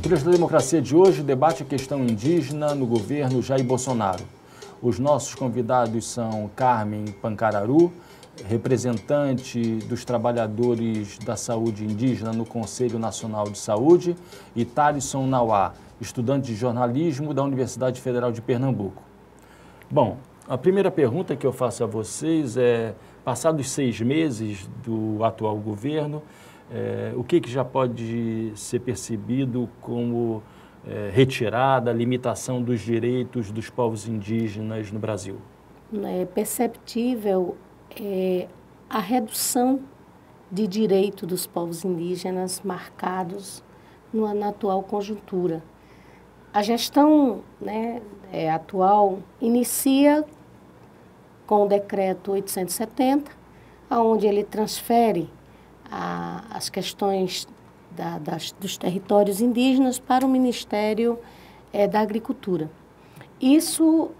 Dias da Democracia de hoje debate a questão indígena no governo Jair Bolsonaro. Os nossos convidados são Carmen Pancararu, representante dos trabalhadores da saúde indígena no Conselho Nacional de Saúde, e Thalisson Nauá, estudante de jornalismo da Universidade Federal de Pernambuco. Bom, a primeira pergunta que eu faço a vocês é, passados 6 meses do atual governo, o que já pode ser percebido como retirada, limitação dos direitos dos povos indígenas no Brasil? É perceptível a redução de direito dos povos indígenas marcados na atual conjuntura. A gestão atual inicia com o decreto 870, onde ele transfere as questões dos territórios indígenas para o Ministério da Agricultura. Isso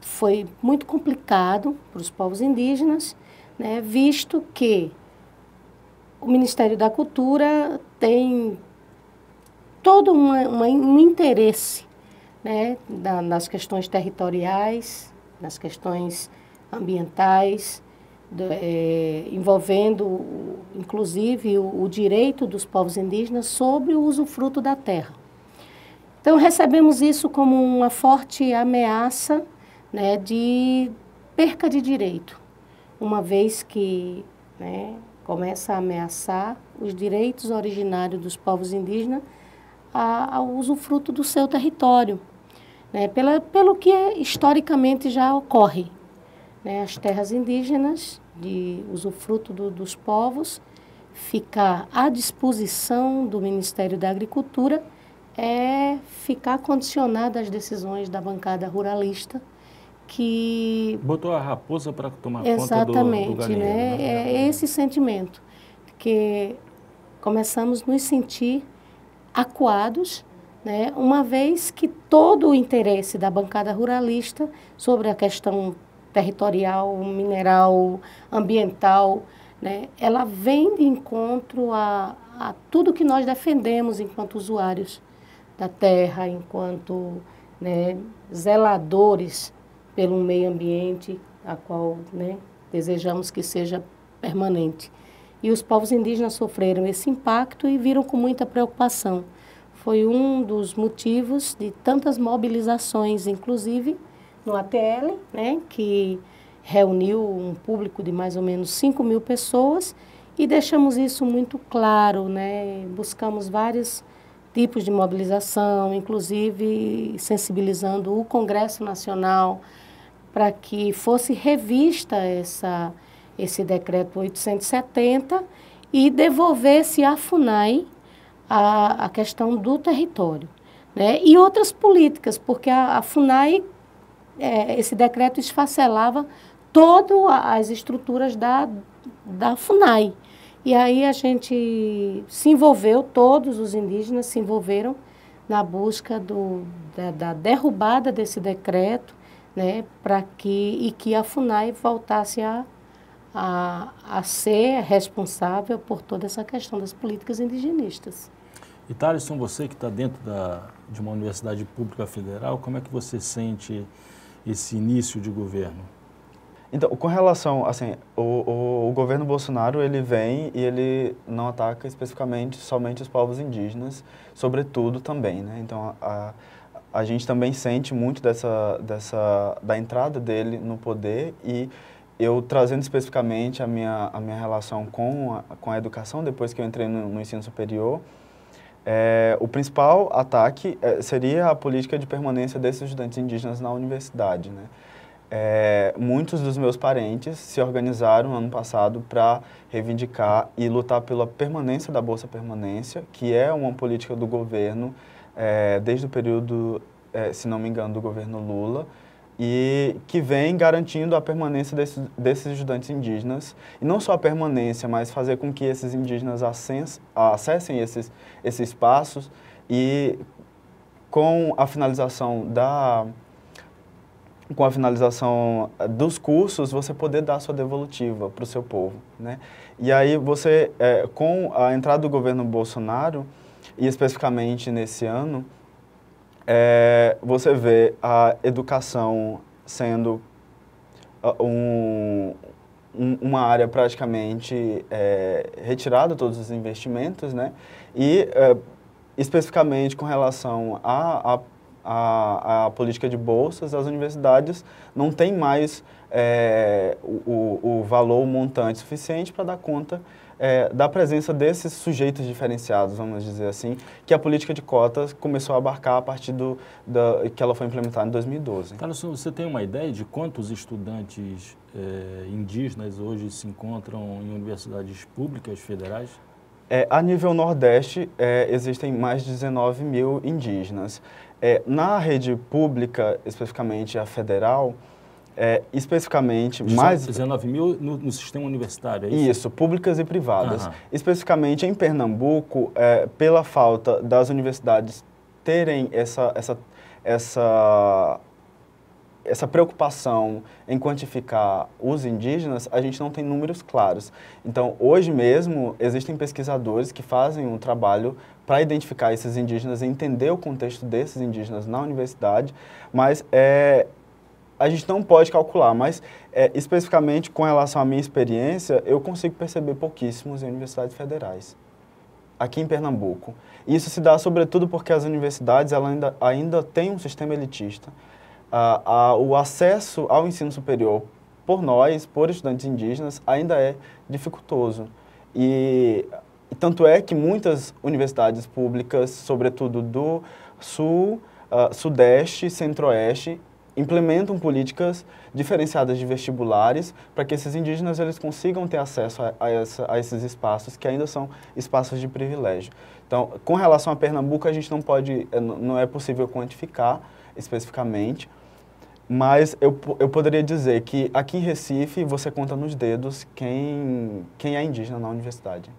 foi muito complicado para os povos indígenas, né, visto que o Ministério da Cultura tem todo um interesse, né, nas questões territoriais, nas questões ambientais, envolvendo, inclusive, o direito dos povos indígenas sobre o usufruto da terra. Então, recebemos isso como uma forte ameaça, né, de perca de direito, uma vez que começa a ameaçar os direitos originários dos povos indígenas ao usufruto do seu território, né, pelo que historicamente já ocorre. As terras indígenas, de usufruto dos povos, ficar à disposição do Ministério da Agricultura ficar condicionada às decisões da bancada ruralista, que... Botou a raposa para tomar conta do galinheiro. Exatamente, né? É esse sentimento, que começamos a nos sentir acuados, né? Uma vez que todo o interesse da bancada ruralista sobre a questão territorial, mineral, ambiental, né? Ela vem de encontro a tudo que nós defendemos enquanto usuários da terra, enquanto zeladores pelo meio ambiente, a qual desejamos que seja permanente. E os povos indígenas sofreram esse impacto e viram com muita preocupação. Foi um dos motivos de tantas mobilizações, inclusive no ATL, que reuniu um público de mais ou menos 5.000 pessoas, e deixamos isso muito claro, buscamos vários tipos de mobilização, inclusive sensibilizando o Congresso Nacional para que fosse revista esse decreto 870 e devolvesse à FUNAI a questão do território, e outras políticas, porque a FUNAI, esse decreto esfacelava todas as estruturas da FUNAI. E aí a gente se envolveu, todos os indígenas se envolveram na busca da derrubada desse decreto, para que a FUNAI voltasse a ser responsável por toda essa questão das políticas indigenistas. E Thalisson, você que está dentro de uma universidade pública federal, como é que você sente esse início de governo? Então, com relação, assim, o governo Bolsonaro, ele vem e ele não ataca especificamente somente os povos indígenas, sobretudo também, né? Então, a gente também sente muito da entrada dele no poder, e eu trazendo especificamente a minha relação com a educação, depois que eu entrei no ensino superior, o principal ataque seria a política de permanência desses estudantes indígenas na universidade, né? Muitos dos meus parentes se organizaram ano passado para reivindicar e lutar pela permanência da Bolsa Permanência, que é uma política do governo desde o período, se não me engano, do governo Lula, e que vem garantindo a permanência desses estudantes indígenas, e não só a permanência, mas fazer com que esses indígenas acessem esses espaços, e com a finalização dos cursos, você poder dar sua devolutiva para o seu povo, né? E aí você, com a entrada do governo Bolsonaro, e especificamente nesse ano, você vê a educação sendo uma área praticamente retirada de todos os investimentos, né? E especificamente com relação à política de bolsas, as universidades não têm mais o valor, o montante suficiente para dar conta da presença desses sujeitos diferenciados, vamos dizer assim, que a política de cotas começou a abarcar a partir que ela foi implementada em 2012. Carlos, você tem uma ideia de quantos estudantes indígenas hoje se encontram em universidades públicas federais? A nível Nordeste, existem mais de 19 mil indígenas. Na rede pública, especificamente a federal, especificamente mais... 19 mil no sistema universitário, é isso? Isso, públicas e privadas. Especificamente em Pernambuco, pela falta das universidades terem essa preocupação em quantificar os indígenas, a gente não tem números claros. Então, hoje mesmo, existem pesquisadores que fazem um trabalho para identificar esses indígenas e entender o contexto desses indígenas na universidade, mas a gente não pode calcular, mas especificamente com relação à minha experiência, eu consigo perceber pouquíssimos em universidades federais, aqui em Pernambuco. E isso se dá sobretudo porque as universidades ainda têm um sistema elitista. O acesso ao ensino superior por estudantes indígenas, ainda é dificultoso. E tanto é que muitas universidades públicas, sobretudo do Sul, Sudeste, Centro-Oeste, implementam políticas diferenciadas de vestibulares para que esses indígenas eles consigam ter acesso a esses espaços, que ainda são espaços de privilégio. Então, com relação a Pernambuco, a gente não é possível quantificar especificamente, mas eu poderia dizer que aqui em Recife você conta nos dedos quem é indígena na universidade.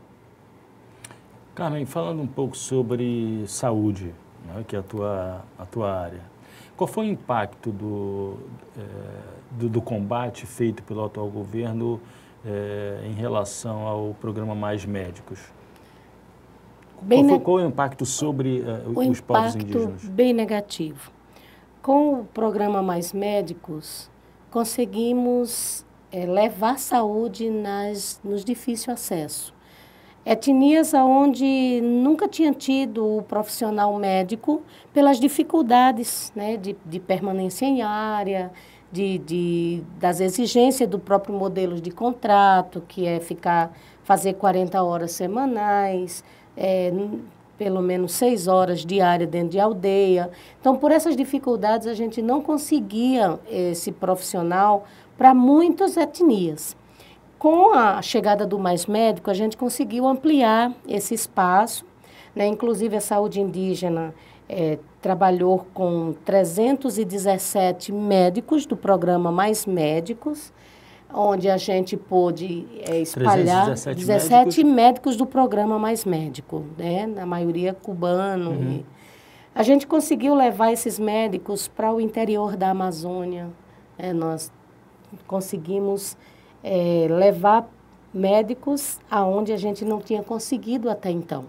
Carmen, falando um pouco sobre saúde, né, que é a tua área, qual foi o impacto do combate feito pelo atual governo em relação ao programa Mais Médicos? Qual é o impacto sobre os povos indígenas? O impacto bem negativo. Com o programa Mais Médicos, conseguimos levar saúde nos difícil acesso. Etnias onde nunca tinha tido o profissional médico pelas dificuldades, né, de permanência em área, das exigências do próprio modelo de contrato, que é fazer 40 horas semanais, pelo menos 6 horas diárias dentro de aldeia. Então, por essas dificuldades, a gente não conseguia esse profissional para muitas etnias. Com a chegada do Mais Médico, a gente conseguiu ampliar esse espaço, né? Inclusive, a saúde indígena trabalhou com 317 médicos do programa Mais Médicos, onde a gente pôde espalhar 17 médicos do programa Mais Médico, né? Na maioria cubano. Uhum. A gente conseguiu levar esses médicos para o interior da Amazônia. Nós conseguimos levar médicos aonde a gente não tinha conseguido até então.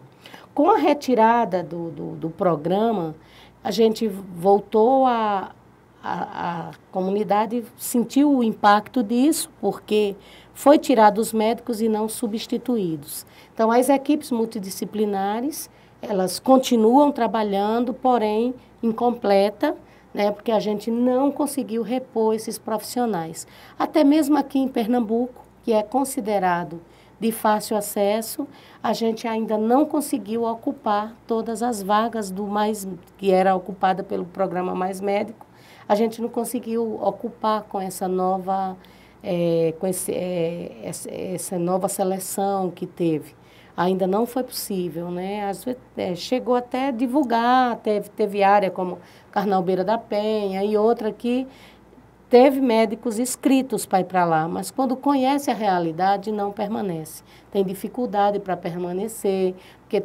Com a retirada do programa, a gente voltou a comunidade sentiu o impacto disso, porque foi tirado os médicos e não substituídos. Então, as equipes multidisciplinares, elas continuam trabalhando, porém, incompleta, né, porque a gente não conseguiu repor esses profissionais. Até mesmo aqui em Pernambuco, que é considerado de fácil acesso, a gente ainda não conseguiu ocupar todas as vagas que era ocupada pelo programa Mais Médico. A gente não conseguiu ocupar com essa nova, essa nova seleção que teve. Ainda não foi possível, né? Às vezes, chegou até a divulgar, teve área como Carnalbeira da Penha e outra que teve médicos inscritos para ir para lá, mas quando conhece a realidade não permanece. Tem dificuldade para permanecer, porque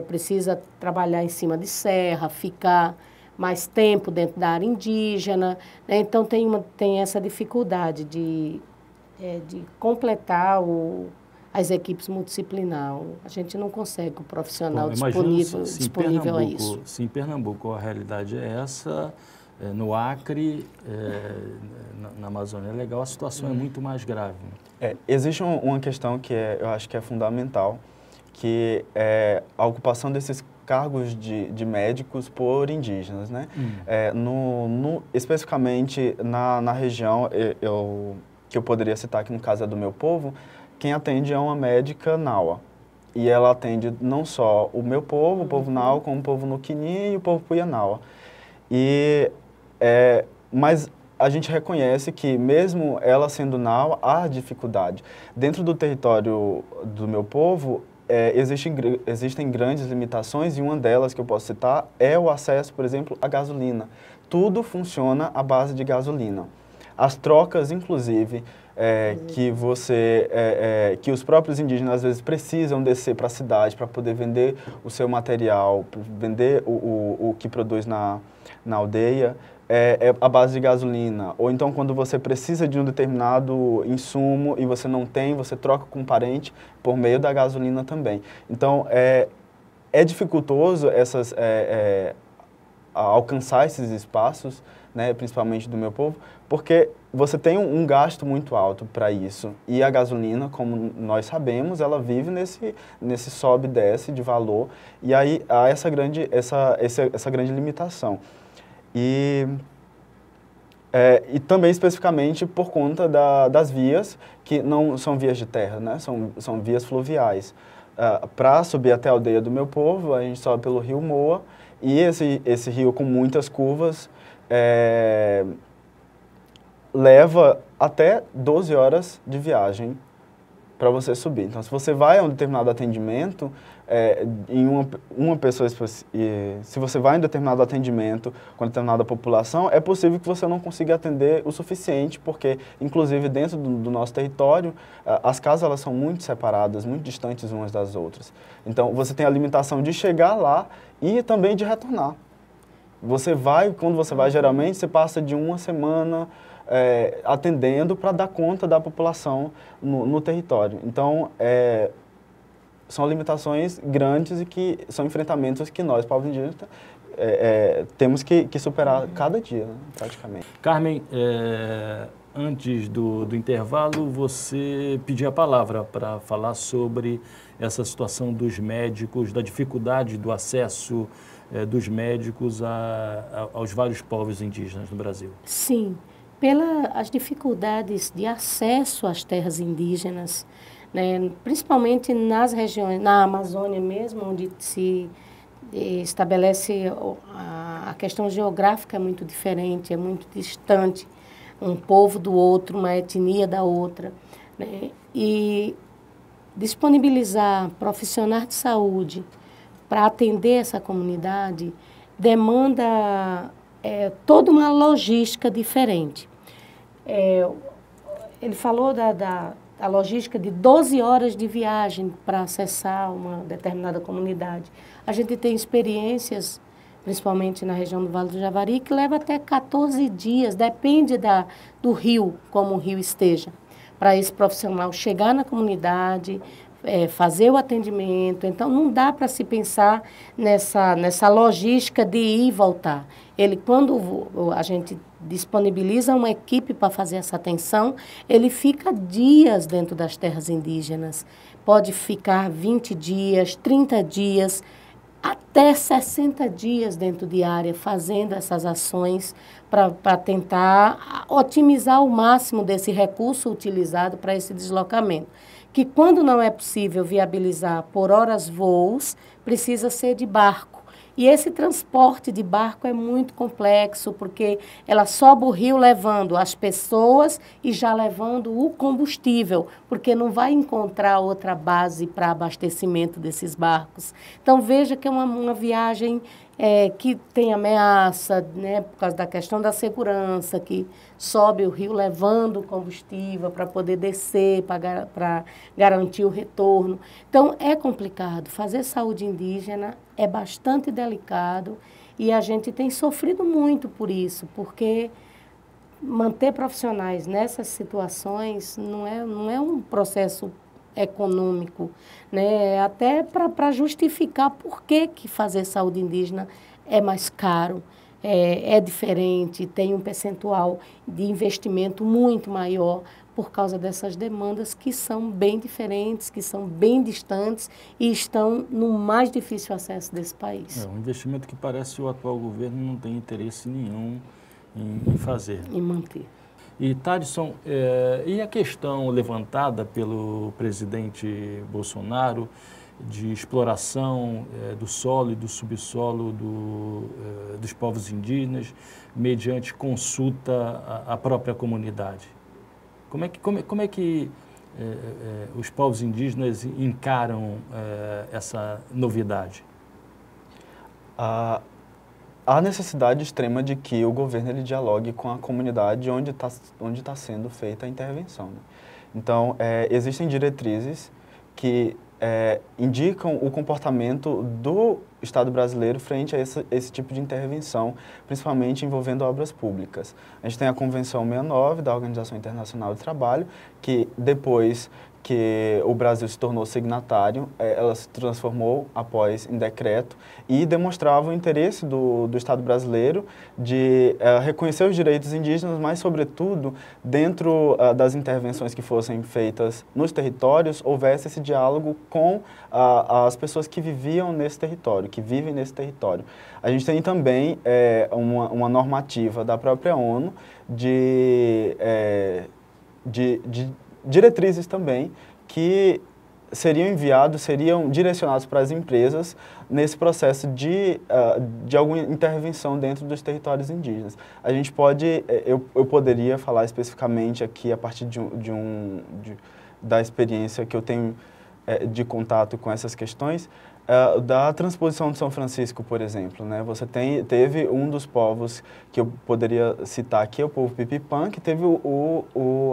precisa trabalhar em cima de serra, ficar mais tempo dentro da área indígena, né? Então tem essa dificuldade de completar as equipes multidisciplinar. A gente não consegue o profissional Bom, disponível a isso. Se em Pernambuco a realidade é essa, no Acre, na Amazônia Legal, a situação é muito mais grave. Existe uma questão que eu acho que é fundamental, que é a ocupação desses cargos de médicos por indígenas, né? Especificamente na região que eu poderia citar aqui no caso é do meu povo, quem atende é uma médica Naua. E ela atende não só o meu povo, o povo Naua, como o povo Nuquini e o povo Puianaua. Mas a gente reconhece que mesmo ela sendo Naua, há dificuldade. Dentro do território do meu povo, existem grandes limitações, e uma delas que eu posso citar é o acesso, por exemplo, à gasolina. Tudo funciona à base de gasolina. As trocas, inclusive, que os próprios indígenas às vezes precisam descer para a cidade para poder vender o seu material, vender o que produz na aldeia, é a base de gasolina. Ou então, quando você precisa de um determinado insumo e você não tem, você troca com um parente por meio da gasolina também. Então, é dificultoso alcançar esses espaços, né, principalmente do meu povo, porque você tem um gasto muito alto para isso. E a gasolina, como nós sabemos, ela vive nesse sobe e desce de valor, e aí há essa grande limitação. E também especificamente por conta das vias, que não são vias de terra, né? São vias fluviais. Para subir até a aldeia do meu povo, a gente sobe pelo rio Moa, e esse rio com muitas curvas leva até 12 horas de viagem para você subir. Então, se você vai a um determinado atendimento, em uma pessoa, se você vai em determinado atendimento com determinada população, é possível que você não consiga atender o suficiente, porque, inclusive, dentro do nosso território, as casas elas são muito separadas, muito distantes umas das outras. Então, você tem a limitação de chegar lá e também de retornar. Quando você vai, geralmente, você passa de uma semana atendendo para dar conta da população no território. Então, são limitações grandes e que são enfrentamentos que nós, povos indígenas, temos que superar cada dia, né, praticamente. Carmen, antes do intervalo, você pediu a palavra para falar sobre essa situação dos médicos, da dificuldade do acesso dos médicos aos vários povos indígenas no Brasil. Sim, pelas dificuldades de acesso às terras indígenas, né, principalmente nas regiões, na Amazônia mesmo, onde se estabelece a questão geográfica é muito diferente, é muito distante, um povo do outro, uma etnia da outra, né, e disponibilizar profissionais de saúde para atender essa comunidade demanda toda uma logística diferente. Ele falou da logística de 12 horas de viagem para acessar uma determinada comunidade. A gente tem experiências, principalmente na região do Vale do Javari, que leva até 14 dias, depende do rio, como o rio esteja, para esse profissional chegar na comunidade, fazer o atendimento. Então, não dá para se pensar nessa logística de ir e voltar. Quando a gente disponibiliza uma equipe para fazer essa atenção, ele fica dias dentro das terras indígenas. Pode ficar 20 dias, 30 dias, até 60 dias dentro de área, fazendo essas ações para tentar otimizar o máximo desse recurso utilizado para esse deslocamento. Que quando não é possível viabilizar por horas voos, precisa ser de barco. E esse transporte de barco é muito complexo, porque ela sobe o rio levando as pessoas e já levando o combustível, porque não vai encontrar outra base para abastecimento desses barcos. Então, veja que é uma viagem que tem ameaça, né, por causa da questão da segurança, que sobe o rio levando o combustível para poder descer, para garantir o retorno. Então, é complicado. Fazer saúde indígena é bastante delicado e a gente tem sofrido muito por isso, porque manter profissionais nessas situações não é um processo econômico, né? Até para justificar por que fazer saúde indígena é mais caro, é diferente, tem um percentual de investimento muito maior por causa dessas demandas que são bem diferentes, que são bem distantes e estão no mais difícil acesso desse país. É um investimento que parece que o atual governo não tem interesse nenhum em fazer. Em manter. E, Thalisson, e a questão levantada pelo presidente Bolsonaro de exploração do solo e do subsolo dos povos indígenas mediante consulta à própria comunidade? Como é que os povos indígenas encaram essa novidade? Há necessidade extrema de que o governo ele dialogue com a comunidade onde está sendo feita a intervenção, né? Então, existem diretrizes que indicam o comportamento do Estado brasileiro frente a esse tipo de intervenção, principalmente envolvendo obras públicas. A gente tem a Convenção 69 da Organização Internacional do Trabalho, que depois que o Brasil se tornou signatário, ela se transformou após em decreto e demonstrava o interesse do Estado brasileiro de reconhecer os direitos indígenas, mas, sobretudo, dentro das intervenções que fossem feitas nos territórios, houvesse esse diálogo com as pessoas que viviam nesse território, que vivem nesse território. A gente tem também uma normativa da própria ONU de diretrizes também que seriam direcionados para as empresas nesse processo de alguma intervenção dentro dos territórios indígenas. A gente pode, eu poderia falar especificamente aqui a partir da experiência que eu tenho de contato com essas questões, da transposição de São Francisco, por exemplo, né? Você teve um dos povos que eu poderia citar aqui, o povo Pipipã, que teve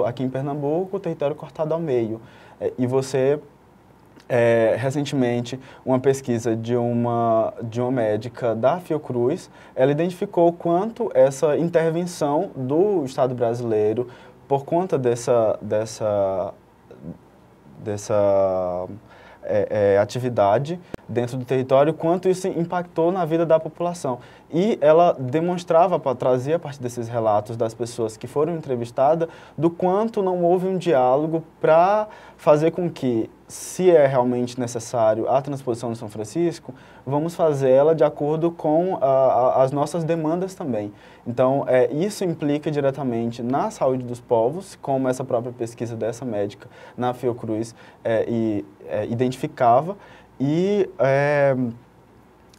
aqui em Pernambuco o território cortado ao meio. E você, recentemente, uma pesquisa de uma médica da Fiocruz, ela identificou o quanto essa intervenção do Estado brasileiro, por conta dessa atividade dentro do território, quanto isso impactou na vida da população. E ela trazia a partir desses relatos das pessoas que foram entrevistadas, do quanto não houve um diálogo para fazer com que, se é realmente necessário a transposição de São Francisco, vamos fazê-la de acordo com as nossas demandas também. Então, isso implica diretamente na saúde dos povos, como essa própria pesquisa dessa médica na Fiocruz identificava, e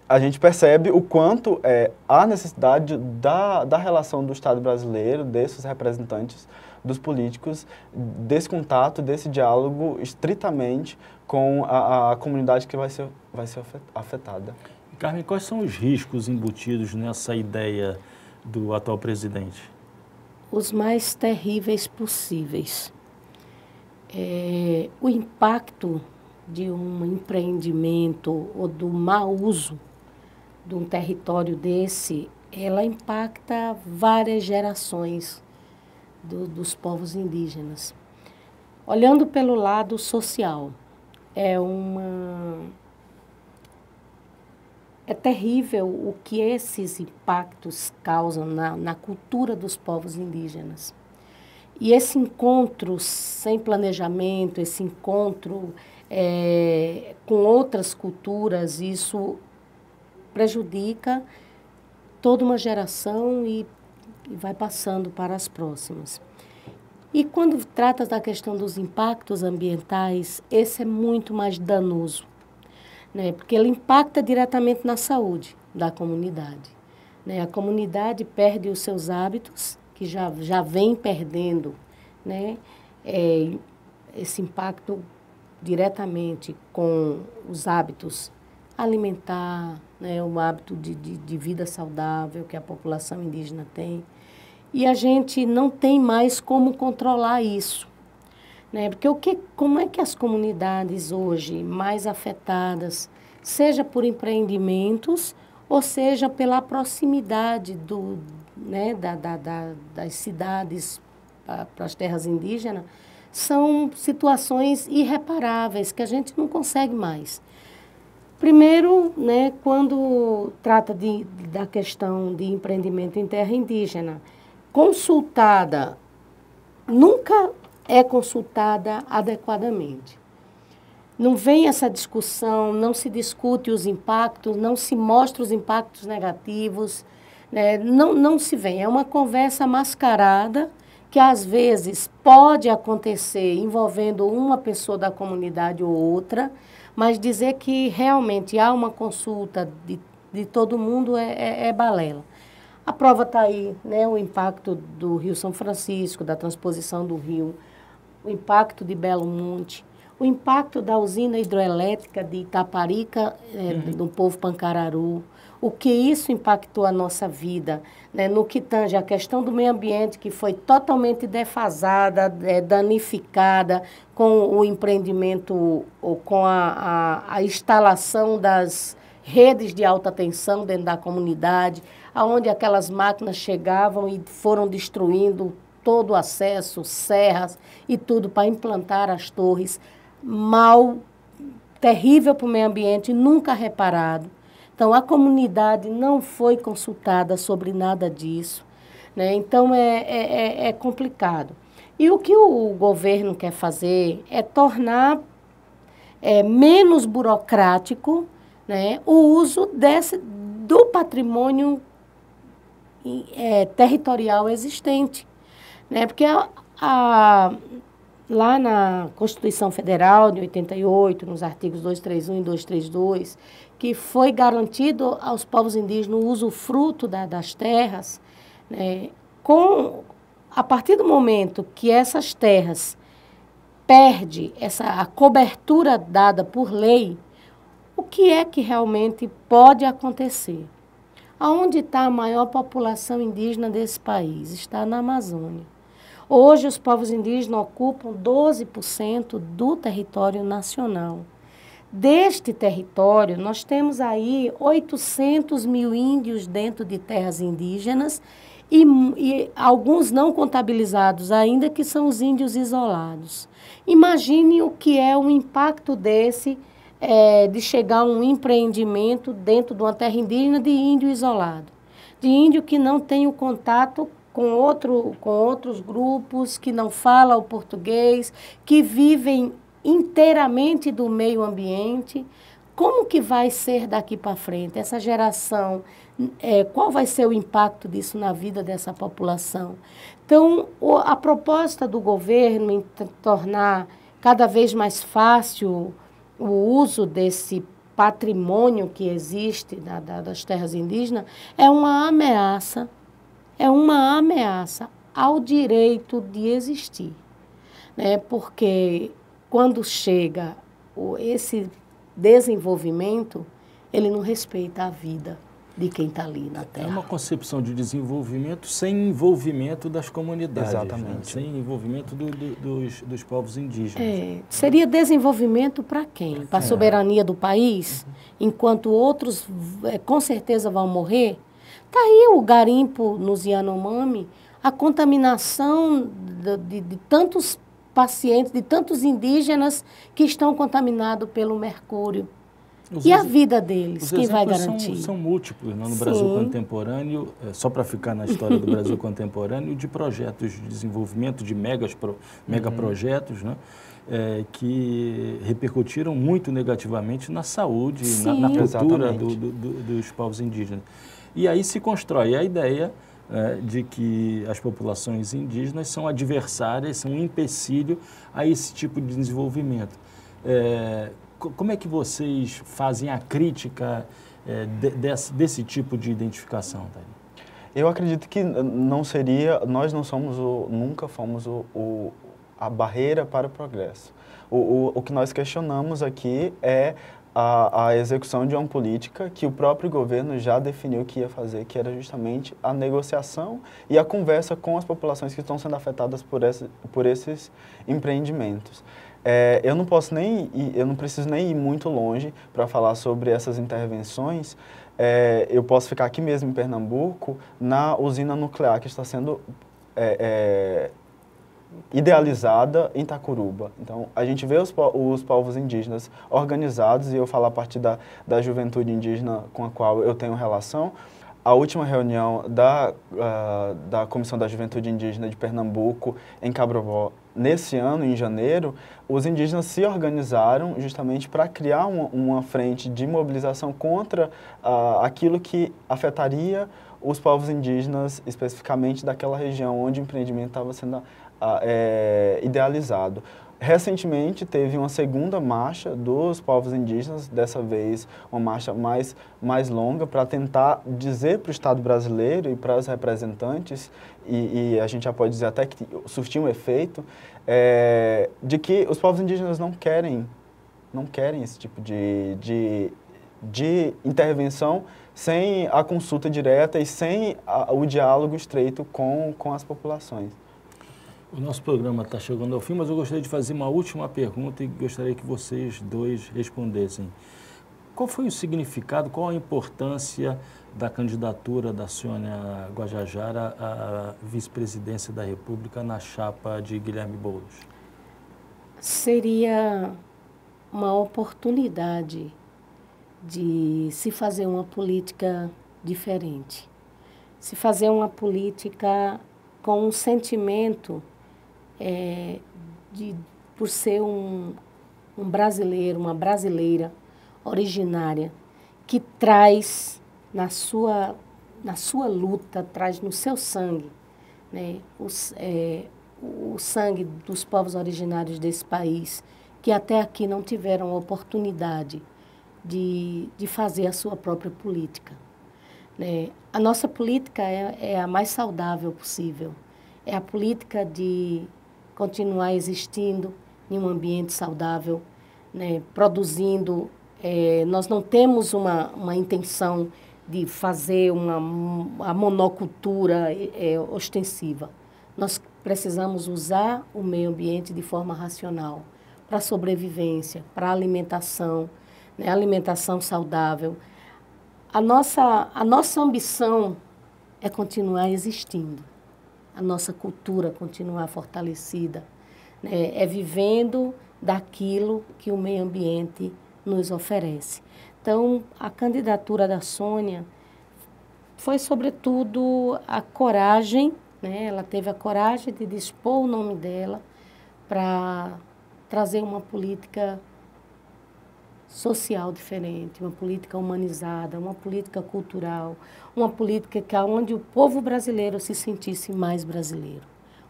a gente percebe o quanto há necessidade da relação do Estado brasileiro, desses representantes dos políticos, desse contato, desse diálogo estritamente com a comunidade que vai ser afetada. Carmen, quais são os riscos embutidos nessa ideia do atual presidente? Os mais terríveis possíveis. O impacto de um empreendimento ou do mau uso de um território desse, ela impacta várias gerações dos povos indígenas. Olhando pelo lado social, é terrível o que esses impactos causam na cultura dos povos indígenas. E esse encontro sem planejamento, esse encontro com outras culturas, isso prejudica toda uma geração e vai passando para as próximas. E quando trata da questão dos impactos ambientais, esse é muito mais danoso, né? Porque ele impacta diretamente na saúde da comunidade, né? A comunidade perde os seus hábitos, que já vem perdendo, né? Esse impacto diretamente com os hábitos alimentar, né? O hábito de vida saudável que a população indígena tem. E a gente não tem mais como controlar isso, né? Porque como é que as comunidades hoje mais afetadas, seja por empreendimentos ou seja pela proximidade das cidades para as terras indígenas, são situações irreparáveis que a gente não consegue mais. Primeiro, né, quando trata da questão de empreendimento em terra indígena, consultada, nunca é consultada adequadamente. Não vem essa discussão, não se discute os impactos, não se mostra os impactos negativos, né? Não se vem. É uma conversa mascarada que, às vezes, pode acontecer envolvendo uma pessoa da comunidade ou outra, mas dizer que realmente há uma consulta de todo mundo é balela. A prova está aí, né? O impacto do Rio São Francisco, da transposição do rio, o impacto de Belo Monte, o impacto da usina hidroelétrica de Itaparica, do povo Pancararu, o que isso impactou a nossa vida, né, no que tange a questão do meio ambiente, que foi totalmente defasada, danificada com o empreendimento, ou com a instalação das redes de alta tensão dentro da comunidade, aonde aquelas máquinas chegavam e foram destruindo todo o acesso, serras e tudo para implantar as torres. Mal, terrível para o meio ambiente, nunca reparado. Então, a comunidade não foi consultada sobre nada disso, né? Então, é complicado. E o que o governo quer fazer é tornar menos burocrático, né, o uso do patrimônio territorial existente, né? Porque lá na Constituição Federal de 88, nos artigos 231 e 232, que foi garantido aos povos indígenas o usufruto das terras, né? A partir do momento que essas terras perdem a cobertura dada por lei, o que é que realmente pode acontecer? Aonde está a maior população indígena desse país? Está na Amazônia. Hoje, os povos indígenas ocupam 12% do território nacional. Deste território, nós temos aí 800 mil índios dentro de terras indígenas e alguns não contabilizados ainda, que são os índios isolados. Imagine o que é um impacto desse, de chegar a um empreendimento dentro de uma terra indígena de índio isolado, de índio que não tem o contato com outros grupos, que não falam o português, que vivem inteiramente do meio ambiente. Como que vai ser daqui para frente? Essa geração, qual vai ser o impacto disso na vida dessa população? Então, a proposta do governo em tornar cada vez mais fácil o uso desse patrimônio que existe das terras indígenas é uma ameaça ao direito de existir, né? Porque quando chega esse desenvolvimento, ele não respeita a vida de quem está ali na terra. É uma concepção de desenvolvimento sem envolvimento das comunidades. Exatamente. Né? Sem envolvimento dos povos indígenas. Seria desenvolvimento para quem? Para a soberania do país? Enquanto outros com certeza vão morrer? Está aí o garimpo nos Yanomami, a contaminação de tantos pacientes, de tantos indígenas que estão contaminados pelo mercúrio. E a vida deles, quem vai garantir? São múltiplos, né? No Brasil contemporâneo, só para ficar na história do Brasil contemporâneo, de projetos de desenvolvimento, de megaprojetos, né? Que repercutiram muito negativamente na saúde, na cultura dos povos indígenas. E aí se constrói a ideia de que as populações indígenas são adversárias, são um empecilho a esse tipo de desenvolvimento. Como é que vocês fazem a crítica desse tipo de identificação, Thaís? Eu acredito que nós não somos nunca fomos a barreira para o progresso. O que nós questionamos aqui é a execução de uma política que o próprio governo já definiu que ia fazer, que era justamente a negociação e a conversa com as populações que estão sendo afetadas por esses empreendimentos. Eu não preciso nem ir muito longe para falar sobre essas intervenções. Eu posso ficar aqui mesmo em Pernambuco, na usina nuclear que está sendo idealizada em Itacuruba. Então, a gente vê os povos indígenas organizados, e eu falo a partir da juventude indígena com a qual eu tenho relação. A última reunião da Comissão da Juventude Indígena de Pernambuco, em Cabrobó, nesse ano, em janeiro, os indígenas se organizaram justamente para criar uma frente de mobilização contra aquilo que afetaria os povos indígenas, especificamente daquela região onde o empreendimento estava sendo idealizado. Recentemente teve uma segunda marcha dos povos indígenas, dessa vez uma marcha mais longa, para tentar dizer para o Estado brasileiro e para os representantes, e a gente já pode dizer até que surtiu um efeito, de que os povos indígenas não querem esse tipo de intervenção sem a consulta direta e sem o diálogo estreito com as populações. O nosso programa está chegando ao fim, mas eu gostaria de fazer uma última pergunta e gostaria que vocês dois respondessem. Qual foi o significado, qual a importância da candidatura da Sônia Guajajara à vice-presidência da República na chapa de Guilherme Boulos? Seria uma oportunidade de se fazer uma política diferente, se fazer uma política com um sentimento por ser um brasileiro, uma brasileira originária, que traz na sua luta, traz no seu sangue, né, o sangue dos povos originários desse país, que até aqui não tiveram oportunidade de fazer a sua própria política. Né? A nossa política é a mais saudável possível. É a política de continuar existindo em um ambiente saudável, né? Produzindo. Nós não temos uma intenção de fazer a monocultura ostensiva. Nós precisamos usar o meio ambiente de forma racional para a sobrevivência, para a alimentação, né? Alimentação saudável. A nossa ambição é continuar existindo. A nossa cultura continuar fortalecida, né? É vivendo daquilo que o meio ambiente nos oferece. Então, a candidatura da Sônia foi, sobretudo, a coragem, né? Ela teve a coragem de dispor o nome dela para trazer uma política social diferente, uma política humanizada, uma política cultural, uma política onde o povo brasileiro se sentisse mais brasileiro,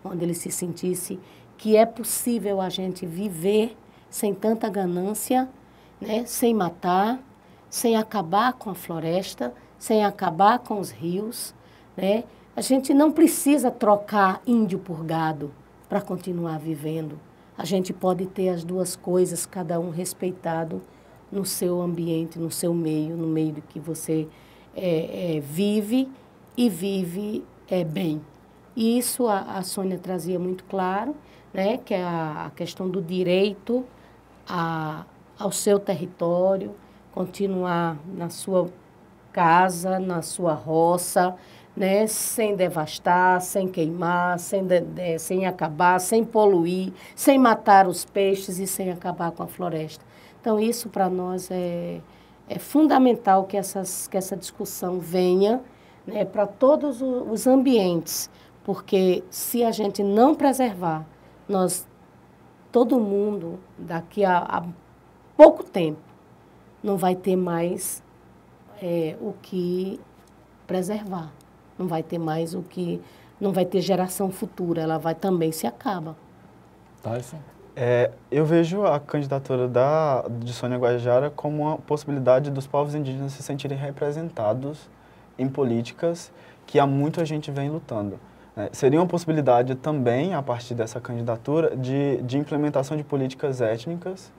onde ele se sentisse que é possível a gente viver sem tanta ganância, né, sem matar, sem acabar com a floresta, sem acabar com os rios, né? A gente não precisa trocar índio por gado para continuar vivendo. A gente pode ter as duas coisas, cada um respeitado no seu ambiente, no seu meio, no meio do que você vive e vive bem. E isso a Sônia trazia muito claro, né, que é a questão do direito ao seu território, continuar na sua casa, na sua roça, né, sem devastar, sem queimar, sem acabar, sem poluir, sem matar os peixes e sem acabar com a floresta. Então, isso para nós é fundamental que essa discussão venha, né, para todos os ambientes, porque se a gente não preservar, todo mundo, daqui a pouco tempo, não vai ter mais o que preservar, não vai ter mais não vai ter geração futura, ela também se acaba. Tyson? Eu vejo a candidatura de Sônia Guajajara como uma possibilidade dos povos indígenas se sentirem representados em políticas que há muito a gente vem lutando. Seria uma possibilidade também, a partir dessa candidatura, de implementação de políticas étnicas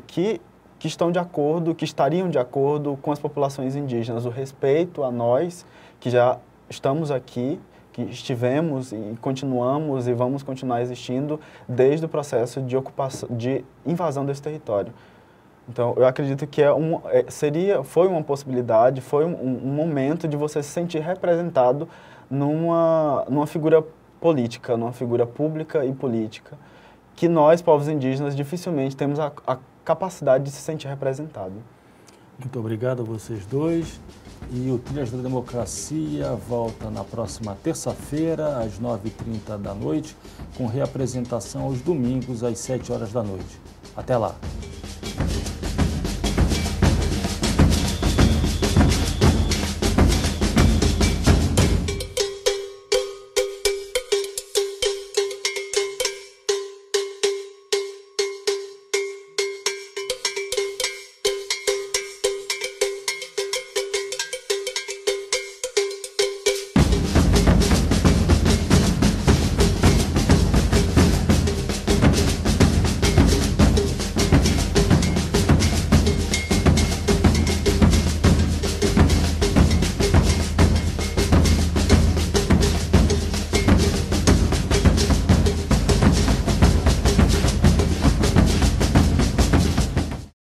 que estão de acordo, que estariam de acordo com as populações indígenas, o respeito a nós, que já estamos aqui, que estivemos e continuamos e vamos continuar existindo desde o processo de ocupação, de invasão desse território. Então, eu acredito que foi uma possibilidade, foi um momento de você se sentir representado numa figura política, numa figura pública e política, que nós, povos indígenas, dificilmente temos a capacidade de se sentir representado. Muito obrigado a vocês dois. E o Trilhas da Democracia volta na próxima terça-feira, às 9h30 da noite, com reapresentação aos domingos, às 7 horas da noite. Até lá!